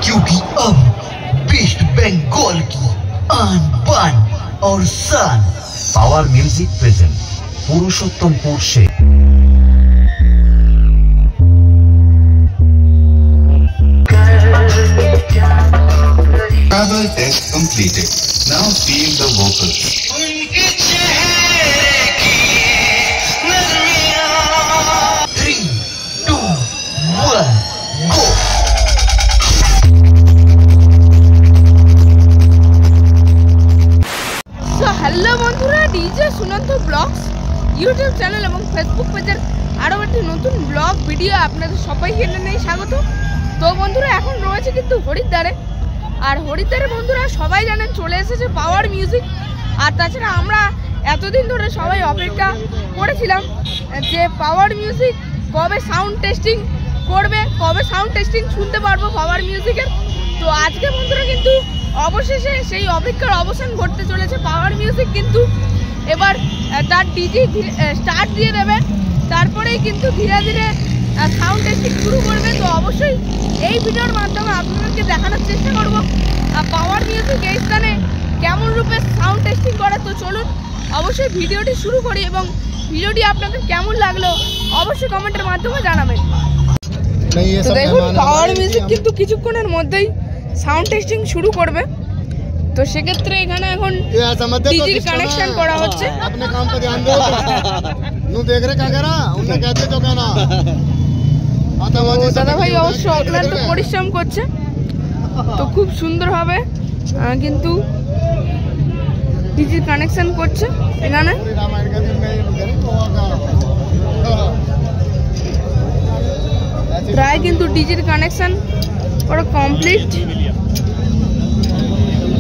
क्योंकि अब वेस्ट बंगाल की आन बान और शान पावर म्यूजिक प्रेजेंट पुरुषोत्तमपुर से Travel test completed. Now feel the vocals. Hello বন্ধুরা, DJ Sunanta blogs YouTube channel এবং ফেসবুক পেজের আরও একটি নতুন ব্লগ ভিডিও আপনাদের সবাইকে জানাই স্বাগত। তো বন্ধুরা, এখন রয়েছে কিন্তু হরিদ্বারে। আর হরিদ্বারে বন্ধুরা সবাই জানেন চলে এসেছে পাওয়ার মিউজিক। আর তাছাড়া আমরা এতদিন ধরে সবাই অপেক্ষা করেছিলাম যে পাওয়ার মিউজিক কবে সাউন্ড টেস্টিং করবে, কবে সাউন্ড টেস্টিং শুনতে পারবো পাওয়ার মিউজিকের। তো আজকে বন্ধুরা কিন্তু অবশেষে সেই অপেক্ষার অবসান ঘটতে চলেছে। পাওয়ার মিউজিক কিন্তু এবার তার ডিজি স্টার্ট দিয়ে দেবে, তারপরেই কিন্তু ধীরে ধীরে সাউন্ড টেস্টিং শুরু করবে। তো অবশ্যই এই ভিডিওর মাধ্যমে আপনাদেরকে দেখানোর চেষ্টা করব পাওয়ার মিউজিক এই স্থানে কেমন রূপে সাউন্ড টেস্টিং করে। তো চলুন অবশ্যই ভিডিওটি শুরু করি এবং ভিডিওটি আপনাদের কেমন লাগলো অবশ্যই কমেন্টের মাধ্যমে জানাবেন। তো দেখুন পাওয়ার মিউজিক কিন্তু কিছুক্ষণের মধ্যেই সাউন্ড টেস্টিং শুরু করবে। তো সেক্ষেত্রে এখানে এখন ডিজির কানেকশন করা হচ্ছে। দাদা ভাই অবশ্য অক্লান্ত পরিশ্রম করছে, তো খুব সুন্দর হবে কিন্তু ডিজির কানেকশন করছে। এখানে প্রায় কিন্তু ডিজির কানেকশন করা কমপ্লিট।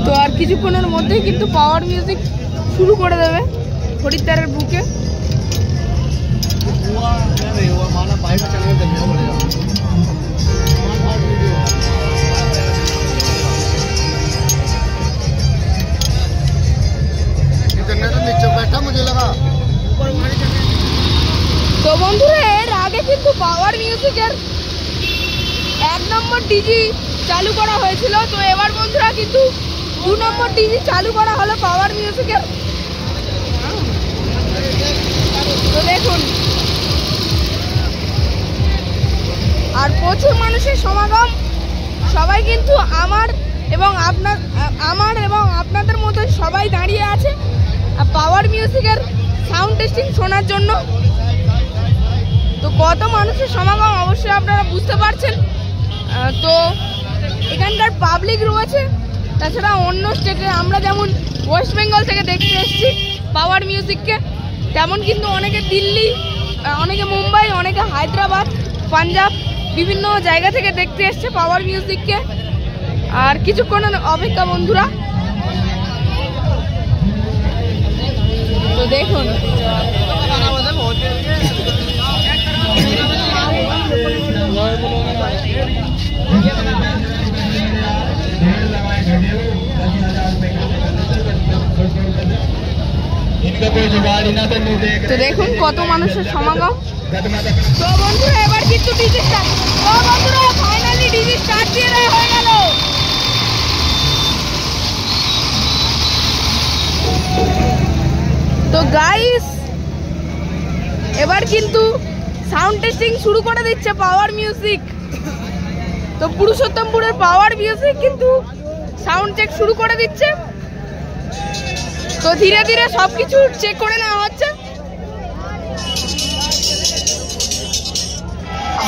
তো আর কিছুক্ষণের মধ্যেই কিন্তু পাওয়ার মিউজিক শুরু করে দেবে হরিদ্বারের বুকে। তো বন্ধুরা, এর আগে কিন্তু পাওয়ার মিউজিকের 1 নম্বর ডিজি চালু করা হয়েছিল। তো এবার বন্ধুরা কিন্তু 2 নম্বর ডিজি চালু করা হলো পাওয়ার মিউজিকের। তো দেখুন, আর প্রচুর মানুষের সমাগম। সবাই কিন্তু আমার এবং আপনাদের মতো সবাই দাঁড়িয়ে আছে পাওয়ার মিউজিকের সাউন্ড টেস্টিং শোনার জন্য। তো কত মানুষের সমাগম অবশ্যই আপনারা বুঝতে পারছেন। তো এখানকার পাবলিক রয়েছে, তাছাড়া অন্য স্টেটে আমরা যেমন ওয়েস্ট বেঙ্গল থেকে দেখতে এসেছি পাওয়ার মিউজিককে, তেমন কিন্তু অনেকে দিল্লি, অনেকে মুম্বাই, অনেকে হায়দ্রাবাদ, পাঞ্জাব বিভিন্ন জায়গা থেকে দেখতে এসছে পাওয়ার মিউজিককে। আর কিছুক্ষণ অপেক্ষা বন্ধুরা। তো দেখুন তো দেখুন কত মানুষের সমাগম। তো বন্ধুরা এবার কিন্তু ডিজি স্টার্ট। তো বন্ধুরা ফাইনালি ডিজি স্টার্ট দিয়ে হয়ে গেল। তো গাইস এবার কিন্তু সাউন্ড টেস্টিং শুরু করে দিচ্ছে পাওয়ার মিউজিক। তো পুরুষোত্তমপুরের পাওয়ার মিউজিক কিন্তু সাউন্ড চেক শুরু করে দিচ্ছে। তো ধীরে ধীরে সবকিছু চেক করে নেওয়া হচ্ছে।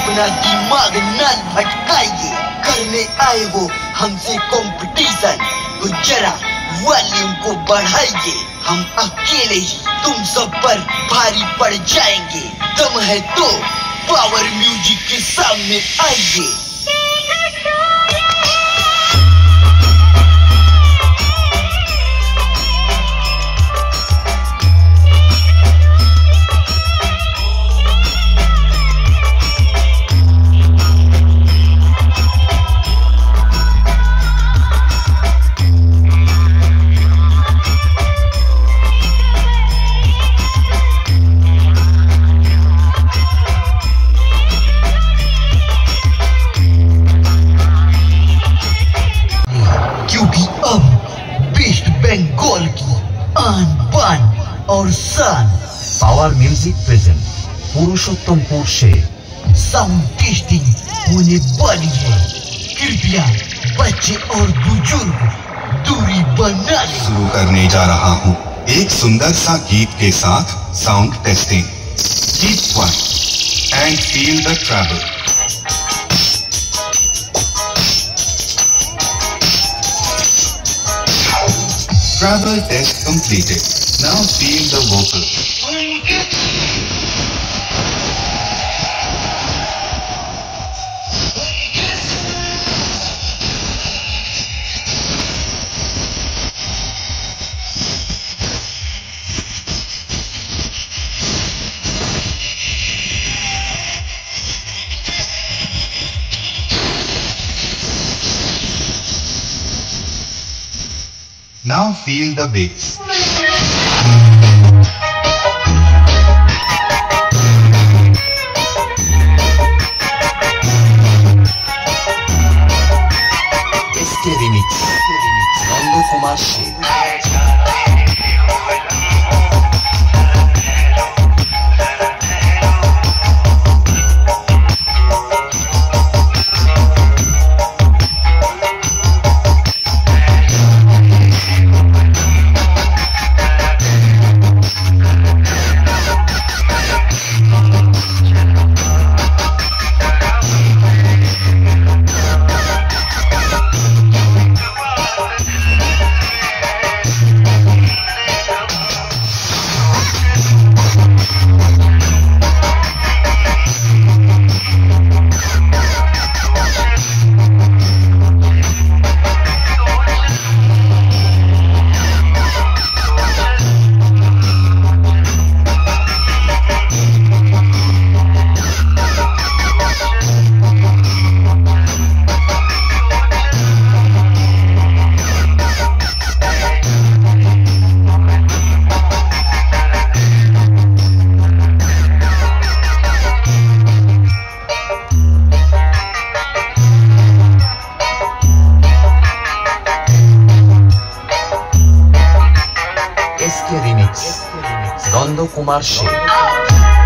अपना दिमाग न भटकाइए, करने आए वो हमसे कंपटीशन, तो जरा वॉल्यूम को बढ़ाइए। हम अकेले ही तुम सब पर भारी पड़ जाएंगे। दम है तो पावर म्यूजिक के सामने आइए। और शान। पावर म्यूजिक प्रेजेंट पुरुषोत्तमपुर से साउंड टेस्टिंग होने वाली है, कृपया बच्चे और बुजुर्ग दूरी बना लें। शुरू करने जा रहा हूँ एक सुंदर सा गीत के साथ sound testing. Keep quiet and feel the travel. Travel test completed. Now feel the vocals. Now feel the bass. इसके रिमिक्स नंदू कुमार शेख। इसके रिमिक्स नंदू कुमार शेख।